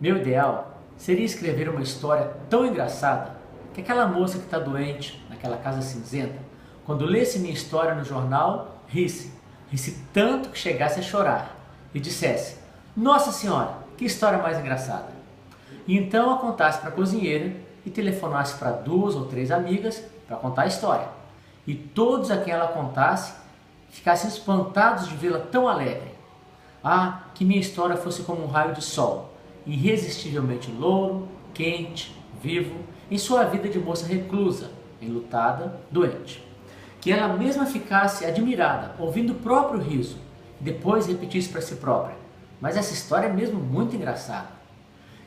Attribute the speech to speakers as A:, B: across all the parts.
A: Meu ideal seria escrever uma história tão engraçada que aquela moça que está doente naquela casa cinzenta, quando lesse minha história no jornal, risse tanto que chegasse a chorar e dissesse: Nossa Senhora, que história mais engraçada! E então a contasse para a cozinheira e telefonasse para 2 ou 3 amigas para contar a história. E todos a quem ela contasse ficassem espantados de vê-la tão alegre. Ah, que minha história fosse como um raio de sol, irresistivelmente louro, quente, vivo, em sua vida de moça reclusa, enlutada, doente. Que ela mesma ficasse admirada, ouvindo o próprio riso, e depois repetisse para si própria: Mas essa história é mesmo muito engraçada.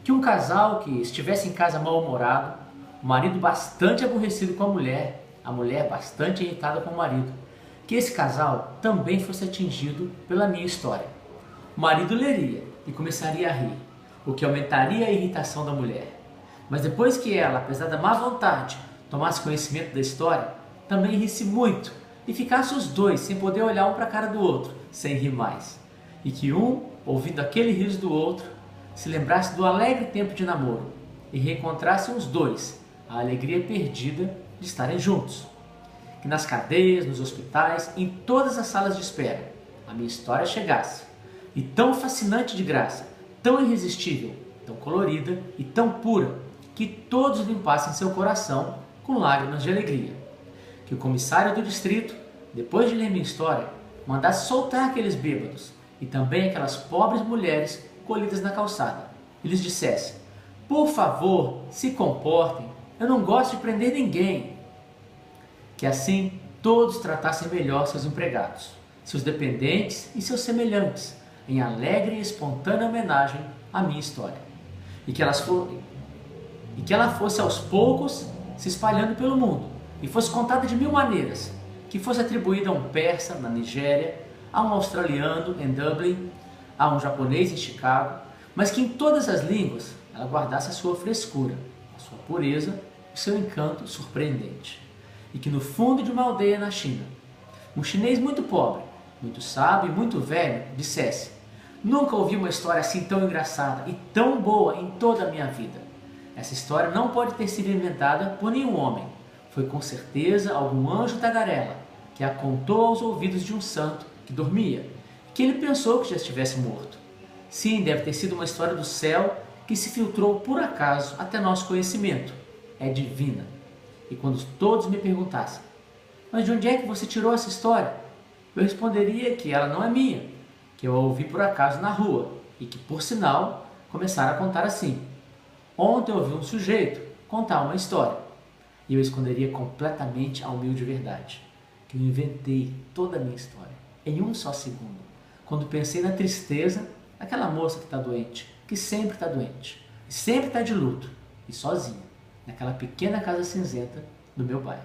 A: Que um casal que estivesse em casa mal-humorado, o marido bastante aborrecido com a mulher bastante irritada com o marido, que esse casal também fosse atingido pela minha história. O marido leria e começaria a rir, o que aumentaria a irritação da mulher. Mas depois que ela, apesar da má vontade, tomasse conhecimento da história, também risse muito e ficasse os dois sem poder olhar um para a cara do outro, sem rir mais. E que um, ouvindo aquele riso do outro, se lembrasse do alegre tempo de namoro e reencontrassem os dois a alegria perdida de estarem juntos. Que nas cadeias, nos hospitais, em todas as salas de espera, a minha história chegasse. E tão fascinante de graça, tão irresistível, tão colorida e tão pura, que todos limpassem seu coração com lágrimas de alegria. Que o comissário do distrito, depois de ler minha história, mandasse soltar aqueles bêbados e também aquelas pobres mulheres colhidas na calçada e lhes dissesse: Por favor, se comportem, eu não gosto de prender ninguém. Que assim todos tratassem melhor seus empregados, seus dependentes e seus semelhantes, em alegre e espontânea homenagem à minha história. E que ela fosse aos poucos se espalhando pelo mundo, e fosse contada de 1000 maneiras, que fosse atribuída a um persa na Nigéria, a um australiano em Dublin, a um japonês em Chicago, mas que em todas as línguas ela guardasse a sua frescura, a sua pureza e seu encanto surpreendente. E que no fundo de uma aldeia na China, um chinês muito pobre, muito sábio e muito velho dissesse: Nunca ouvi uma história assim tão engraçada e tão boa em toda a minha vida. Essa história não pode ter sido inventada por nenhum homem. Foi com certeza algum anjo tagarela que a contou aos ouvidos de um santo que dormia, que ele pensou que já estivesse morto. Sim, deve ter sido uma história do céu que se filtrou por acaso até nosso conhecimento. É divina. E quando todos me perguntassem: Mas de onde é que você tirou essa história? Eu responderia que ela não é minha, que eu a ouvi por acaso na rua e que, por sinal, começaram a contar assim. Ontem eu ouvi um sujeito contar uma história e eu esconderia completamente a humilde verdade, que eu inventei toda a minha história em um só segundo, quando pensei na tristeza daquela moça que está doente, que sempre está doente, e sempre está de luto e sozinha, naquela pequena casa cinzenta do meu bairro.